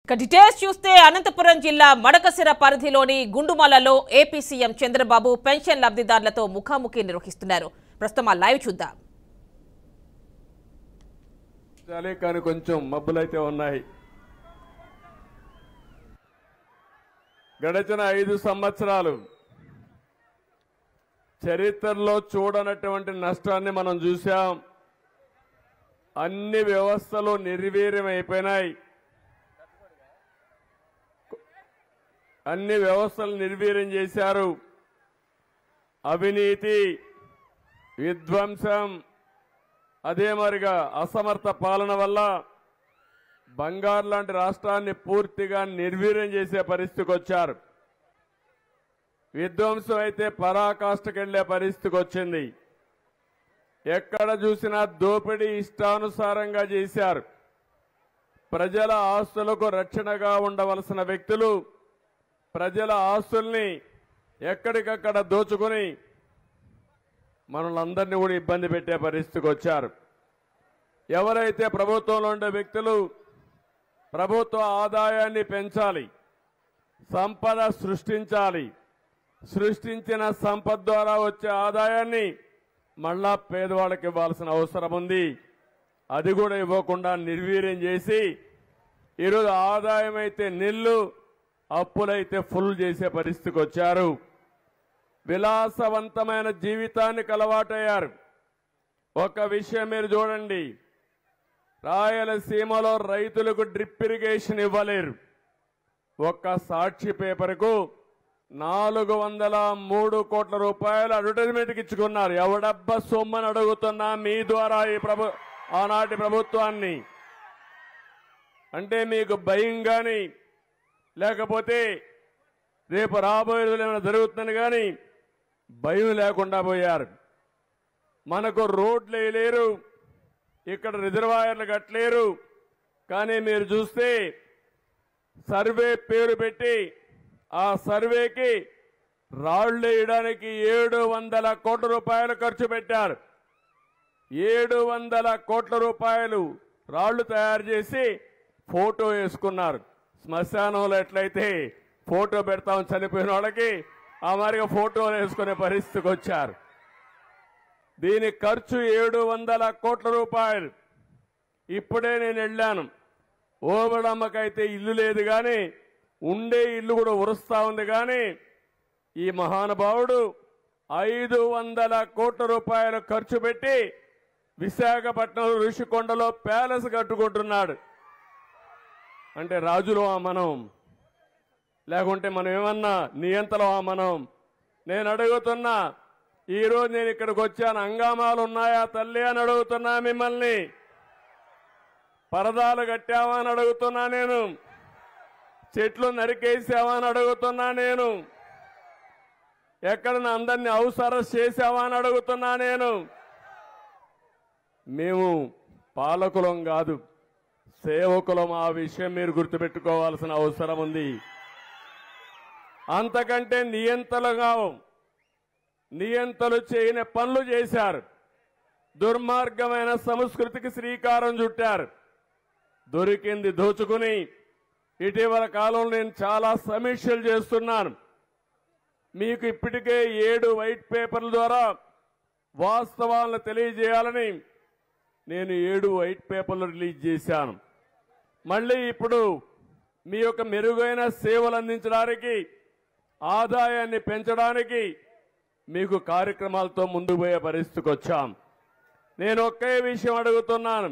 Details చూస్తే అనంతపురం జిల్లా మడకసిర పరిధిలోని గుండుమలలో ఏపీ సీఎం చంద్రబాబు పెన్షన్ లబ్ధిదారులతో ముఖాముఖి నిర్వహిస్తున్నారు. ప్రస్తుతం ఆ లైవ్ చూద్దాం. కానీ కొంచెం మబ్బులైతే ఉన్నాయి. గడిచిన 5 సంవత్సరాలు చరిత్రలో చూడనటువంటి నష్టాన్ని మనం చూశాం. అన్ని వ్యవస్థలు నిర్వీర్యమైపోయినాయి. అన్ని వ్యవస్థలు నిర్వీర్యం చేశారు. అవినీతి, విధ్వంసం, అదే మరిగా అసమర్థ పాలన వల్ల బంగారు లాంటి రాష్ట్రాన్ని పూర్తిగా నిర్వీర్యం చేసే పరిస్థితికి వచ్చారు. విధ్వంసం అయితే పరాకాష్ఠకెళ్లే పరిస్థితికి వచ్చింది. ఎక్కడ చూసినా దోపిడీ ఇష్టానుసారంగా చేశారు. ప్రజల ఆస్తులకు రక్షణగా ఉండవలసిన వ్యక్తులు ప్రజల ఆస్తుల్ని ఎక్కడికక్కడ దోచుకుని మనల్ని కూడా ఇబ్బంది పెట్టే పరిస్థితికి వచ్చారు. ఎవరైతే ప్రభుత్వంలో ఉండే వ్యక్తులు ప్రభుత్వ ఆదాయాన్ని పెంచాలి, సంపద సృష్టించాలి, సృష్టించిన సంపద ద్వారా వచ్చే ఆదాయాన్ని మళ్ళా పేదవాళ్ళకి ఇవ్వాల్సిన అవసరం ఉంది. అది కూడా ఇవ్వకుండా నిర్వీర్యం చేసి ఈరోజు ఆదాయం అయితే నిల్లు, అప్పులైతే ఫుల్ చేసే పరిస్థితికి వచ్చారు. విలాసవంతమైన జీవితానికి అలవాటయ్యారు. ఒక విషయం మీరు చూడండి, రాయలసీమలో రైతులకు డ్రిప్ ఇరిగేషన్ ఇవ్వలేరు. ఒక్క సాక్షి పేపర్కు 403 కోట్ల రూపాయలు అడ్వర్టైజ్మెంట్కి ఇచ్చుకున్నారు. ఎవడబ్బా సొమ్మని అడుగుతున్నా మీ ద్వారా ఈ ఆనాటి ప్రభుత్వాన్ని. అంటే మీకు భయం కానీ లేకపోతే రేపు రాబోయే రోజులు ఏమైనా జరుగుతుందని కానీ భయం లేకుండా పోయారు. మనకు రోడ్లు వేయలేరు, ఇక్కడ రిజర్వాయర్లు కట్టలేరు. కానీ మీరు చూస్తే సర్వే పేరు పెట్టి ఆ సర్వేకి రాళ్లు వేయడానికి 700 కోట్ల రూపాయలు ఖర్చు పెట్టారు. 700 కోట్ల రూపాయలు రాళ్లు తయారు చేసి ఫోటో వేసుకున్నారు. శ్మశానంలో ఎట్లయితే ఫోటో పెడతాం చనిపోయిన వాళ్ళకి, ఆ మాదిరిగా ఫోటోలు వేసుకునే పరిస్థితికి వచ్చారు. దీని ఖర్చు 700 కోట్ల రూపాయలు. ఇప్పుడే నేను వెళ్ళాను. ఓబడమ్మకైతే ఇల్లు లేదు కానీ ఉండే ఇల్లు కూడా ఉరుస్తా ఉంది. కానీ ఈ మహానుభావుడు 500 కోట్ల రూపాయలు ఖర్చు పెట్టి విశాఖపట్నం ఋషికొండలో ప్యాలెస్ కట్టుకుంటున్నాడు. అంటే రాజులో మనం, లేకుంటే మనం ఏమన్నా నియంతలో మనం? నేను అడుగుతున్నా, ఈరోజు నేను ఇక్కడికి వచ్చాను, హంగామాలు ఉన్నాయా తల్లి అని అడుగుతున్నా మిమ్మల్ని. పరదాలు కట్టావా అని అడుగుతున్నా నేను. చెట్లు నరికేసావా అని అడుగుతున్నా నేను. ఎక్కడన్నా అందరినీ హౌస్ అరెస్ట్ చేసావా అని అడుగుతున్నా నేను. మేము పాలకులం కాదు, సేవకులం. ఆ విషయం మీరు గుర్తుపెట్టుకోవాల్సిన అవసరం ఉంది. అంతకంటే నియంతలు చేయని పనులు చేశారు. దుర్మార్గమైన సంస్కృతికి శ్రీకారం చుట్టారు. దొరికింది దోచుకుని ఇటీవల కాలంలో నేను చాలా సమీక్షలు చేస్తున్నాను. మీకు ఇప్పటికే 7 వైట్ పేపర్ల ద్వారా వాస్తవాలను తెలియజేయాలని నేను 7 వైట్ పేపర్లు రిలీజ్ చేశాను. మళ్ళీ ఇప్పుడు మీ యొక్క మెరుగైన సేవలు అందించడానికి, ఆదాయాన్ని పెంచడానికి మీకు కార్యక్రమాలతో ముందుకు పోయే పరిస్థితికి వచ్చాం. నేను ఒకే విషయం అడుగుతున్నాను.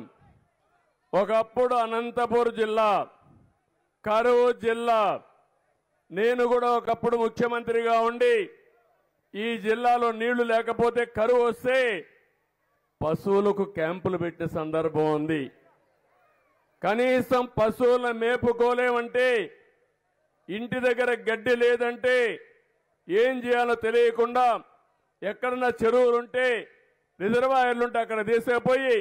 ఒకప్పుడు అనంతపురం జిల్లా కరువు జిల్లా. నేను కూడా ఒకప్పుడు ముఖ్యమంత్రిగా ఉండి ఈ జిల్లాలో నీళ్లు లేకపోతే కరువు వస్తే పశువులకు క్యాంపులు పెట్టే సందర్భం ఉంది. కనీసం పశువులను మేపుకోలేమంటే, ఇంటి దగ్గర గడ్డి లేదంటే ఏం చేయాలో తెలియకుండా ఎక్కడన్నా చెరువులుంటే, రిజర్వాయర్లుంటే అక్కడ తీసుకుపోయి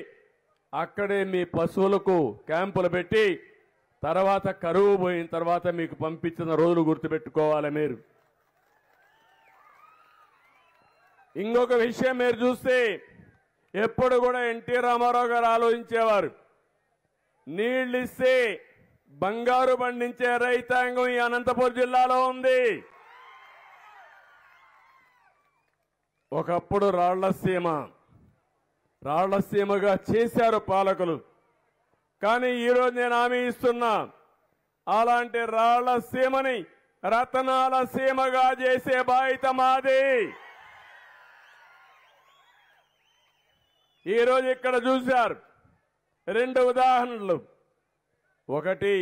అక్కడే మీ పశువులకు క్యాంపులు పెట్టి తర్వాత కరువు పోయిన తర్వాత మీకు పంపించిన రోజులు గుర్తుపెట్టుకోవాలి మీరు. ఇంకొక విషయం మీరు చూస్తే ఎప్పుడు కూడా ఎన్టీ రామారావు గారు ఆలోచించేవారు. నీళ్ళిస్తే బంగారు పండించే రైతాంగం ఈ అనంతపురం జిల్లాలో ఉంది. ఒకప్పుడు రాళ్లసీమగా చేశారు పాలకులు. కానీ ఈరోజు నేను హామీ ఇస్తున్నా, అలాంటి రాళ్లసీమని రతనాల సీమగా చేసే బాధ్యత మాది. ఈరోజు ఇక్కడ చూశారు 2 ఉదాహరణలు. ఒకటి,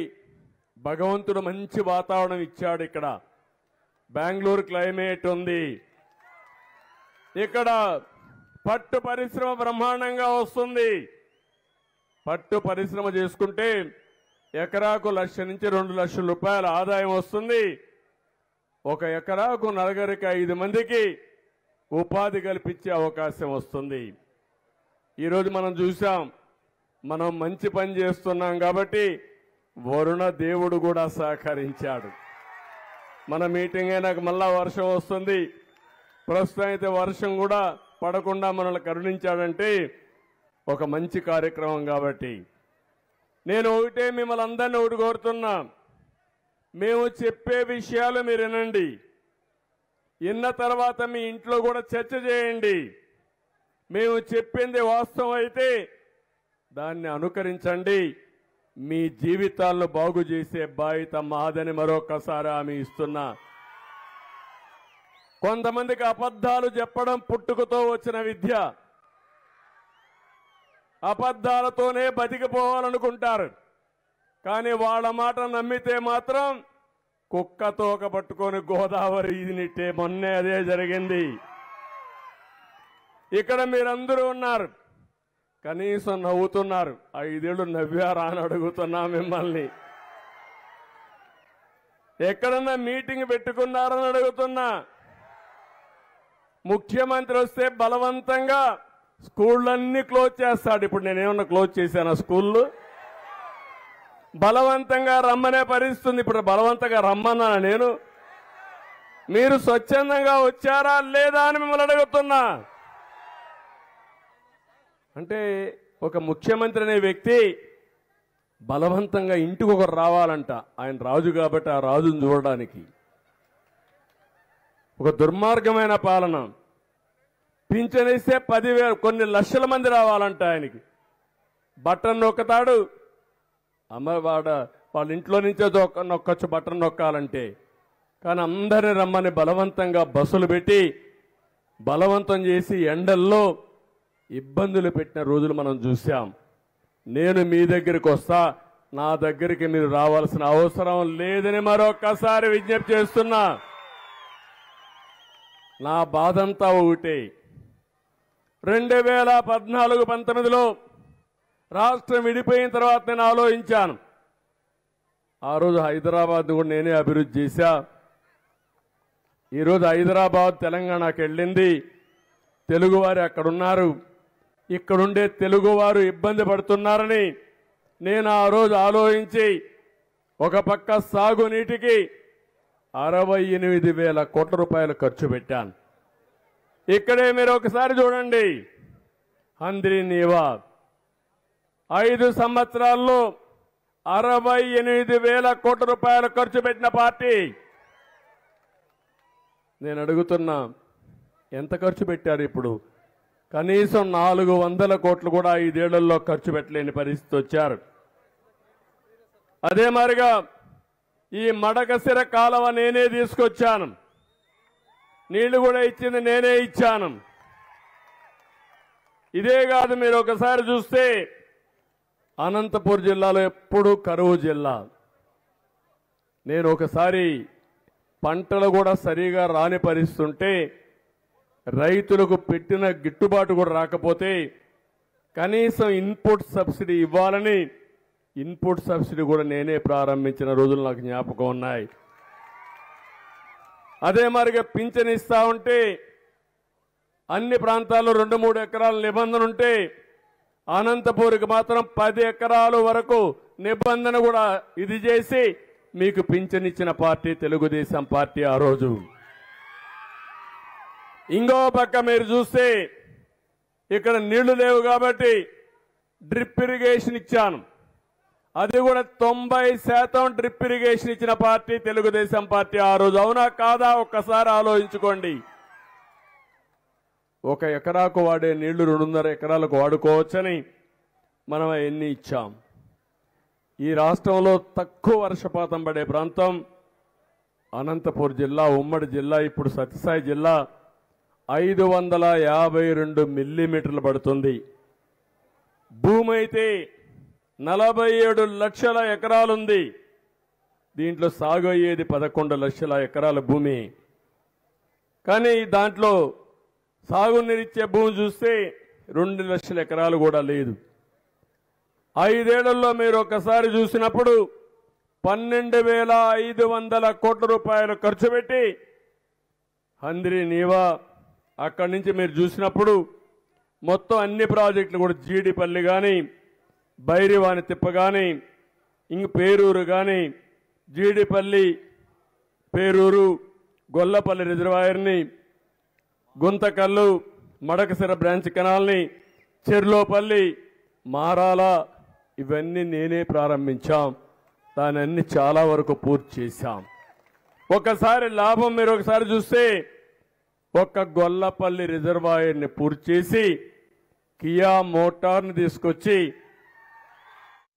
భగవంతుడు మంచి వాతావరణం ఇచ్చాడు. ఇక్కడ బెంగళూరు క్లైమేట్ ఉంది. ఇక్కడ పట్టు పరిశ్రమ బ్రహ్మాండంగా వస్తుంది. పట్టు పరిశ్రమ చేసుకుంటే ఎకరాకు 1,00,000 నుంచి 2 లక్షల రూపాయల ఆదాయం వస్తుంది. ఒక ఎకరాకు నలుగురికి 5 మందికి ఉపాధి కల్పించే అవకాశం వస్తుంది. ఈరోజు మనం చూసాం, మనం మంచి పని చేస్తున్నాం కాబట్టి వరుణ దేవుడు కూడా సహకరించాడు. మన మీటింగ్ అయినాక మళ్ళా వర్షం వస్తుంది. ప్రస్తుతం అయితే వర్షం కూడా పడకుండా మనల్ని కరుణించాడంటే ఒక మంచి కార్యక్రమం. కాబట్టి నేను ఒకటే మిమ్మల్ని అందరినీ ఒకటి కోరుతున్నా, మేము చెప్పే విషయాలు మీరు వినండి. విన్న తర్వాత మీ ఇంట్లో కూడా చర్చ చేయండి. మేము చెప్పింది వాస్తవం అయితే దాన్ని అనుకరించండి. మీ జీవితాలను బాగు చేసే బాధ్యత మాదని మరొకసారి హామీ ఇస్తున్నా. కొంతమందికి అబద్ధాలు చెప్పడం పుట్టుకతో వచ్చిన విద్య. అబద్ధాలతోనే బతికిపోవాలనుకుంటారు. కానీ వాళ్ళ మాట నమ్మితే మాత్రం కుక్కతోక పట్టుకొని గోదావరి ఈదినిట్టే. మొన్నే అదే జరిగింది. ఇక్కడ మీరందరూ ఉన్నారు, కనీసం నవ్వుతున్నారు. 5 ఏళ్ళు నవ్వారా అని అడుగుతున్నా మిమ్మల్ని. ఎక్కడన్నా మీటింగ్ పెట్టుకున్నారని అడుగుతున్నా. ముఖ్యమంత్రి వస్తే బలవంతంగా స్కూళ్ళన్నీ క్లోజ్ చేస్తాడు. ఇప్పుడు నేనేమన్నా క్లోజ్ చేశానా స్కూళ్ళు? బలవంతంగా రమ్మనే పరిస్థితుంది. ఇప్పుడు బలవంతంగా రమ్మన్నానా నేను? మీరు స్వచ్ఛందంగా వచ్చారా లేదా అని మిమ్మల్ని అడుగుతున్నా. అంటే ఒక ముఖ్యమంత్రి అనే వ్యక్తి బలవంతంగా ఇంటికి ఒకరు రావాలంట. ఆయన రాజు కాబట్టి ఆ రాజును చూడడానికి. ఒక దుర్మార్గమైన పాలన. పింఛనిస్తే 10,000 కొన్ని లక్షల మంది రావాలంట ఆయనకి. బటన్ నొక్కుతాడు. వాళ్ళ ఇంట్లో నుంచే నొక్కొచ్చు బటన్ నొక్కాలంటే. కానీ అందరిని రమ్మని బలవంతంగా బస్సులు పెట్టి బలవంతం చేసి ఎండల్లో ఇబ్బందులు పెట్టిన రోజులు మనం చూశాం. నేను మీ దగ్గరికి వస్తా, నా దగ్గరికి మీరు రావాల్సిన అవసరం లేదని మరొక్కసారి విజ్ఞప్తి చేస్తున్నా. నా బాధంతా ఒకటే. 2014-19లో రాష్ట్రం విడిపోయిన తర్వాత నేను ఆలోచించాను. ఆ రోజు హైదరాబాద్ కూడా నేనే అభివృద్ధి చేశా. ఈరోజు హైదరాబాద్ తెలంగాణకు వెళ్ళింది. తెలుగువారు అక్కడున్నారు. ఇక్కడుండే తెలుగువారు ఇబ్బంది పడుతున్నారని నేను ఆ రోజు ఆలోచించి ఒక పక్క సాగునీటికి 68,000 కోట్ల రూపాయలు ఖర్చు పెట్టాను. ఇక్కడే మీరు ఒకసారి చూడండి. హంద్రీ నీవా 5 సంవత్సరాల్లో 68,000 కోట్ల రూపాయలు ఖర్చు పెట్టిన పార్టీ. నేను అడుగుతున్నా, ఎంత ఖర్చు పెట్టారు? ఇప్పుడు కనీసం 400 కోట్లు కూడా 5 ఏళ్లలో ఖర్చు పెట్టలేని పరిస్థితి వచ్చారు. అదే మాదిరిగా ఈ మడకసిర కాలువ నేనే తీసుకొచ్చాను. నీళ్లు కూడా ఇచ్చింది నేనే ఇచ్చాను. ఇదే కాదు, మీరు ఒకసారి చూస్తే అనంతపురం జిల్లాలో ఎప్పుడూ కరువు జిల్లా. నేను ఒకసారి పంటలు కూడా సరిగా రాని పరిస్థితి ఉంటే, రైతులకు పెట్టిన గిట్టుబాటు కూడా రాకపోతే కనీసం ఇన్పుట్ సబ్సిడీ ఇవ్వాలని ఇన్పుట్ సబ్సిడీ కూడా నేనే ప్రారంభించిన రోజులు నాకు జ్ఞాపకం ఉన్నాయి. అదే మరిగా పింఛన్ ఇస్తా ఉంటే అన్ని ప్రాంతాల్లో 2-3 ఎకరాల నిబంధన ఉంటే అనంతపూర్కి మాత్రం 10 ఎకరాల వరకు నిబంధన కూడా ఇది చేసి మీకు పింఛన్ ఇచ్చిన పార్టీ తెలుగుదేశం పార్టీ ఆ రోజు. ఇంకో పక్క మీరు చూస్తే ఇక్కడ నీళ్లు లేవు కాబట్టి డ్రిప్ ఇరిగేషన్ ఇచ్చాను. అది కూడా 90% డ్రిప్ ఇరిగేషన్ ఇచ్చిన పార్టీ తెలుగుదేశం పార్టీ ఆ రోజు. అవునా కాదా ఒక్కసారి ఆలోచించుకోండి. 1 ఎకరాకు వాడే నీళ్లు 2.5 ఎకరాలకు వాడుకోవచ్చని మనం ఎన్ని ఇచ్చాం. ఈ రాష్ట్రంలో తక్కువ వర్షపాతం పడే ప్రాంతం అనంతపూర్ జిల్లా, ఉమ్మడి జిల్లా, ఇప్పుడు సత్యసాయి జిల్లా 552 మిల్లీమీటర్లు పడుతుంది. భూమి అయితే 47 లక్షల ఎకరాలుంది. దీంట్లో సాగు అయ్యేది 11 లక్షల ఎకరాల భూమి. కానీ దాంట్లో సాగునీరిచ్చే భూమి చూస్తే 2 లక్షల ఎకరాలు కూడా లేదు. 5 ఏళ్లలో మీరు ఒకసారి చూసినప్పుడు 12,500 కోట్ల రూపాయలు ఖర్చు పెట్టి హంద్రి నీవా అక్కడి నుంచి మీరు చూసినప్పుడు మొత్తం అన్ని ప్రాజెక్టులు కూడా జీడిపల్లి కానీ, బైరివాని తిప్ప కానీ, ఇంక పేరూరు కానీ, జీడిపల్లి, పేరూరు, గొల్లపల్లి రిజర్వాయర్ని, గుంతకల్లు, మడకసిర బ్రాంచ్ కెనాల్ని, చెర్లోపల్లి, మారాల ఇవన్నీ నేనే ప్రారంభించాం. దాని అన్ని చాలా వరకు పూర్తి చేశాం. ఒకసారి లాభం మీరు ఒకసారి చూస్తే ఒక్క గొల్లపల్లి రిజర్వాయర్ని పూర్తి చేసి కియా మోటార్ని తీసుకొచ్చి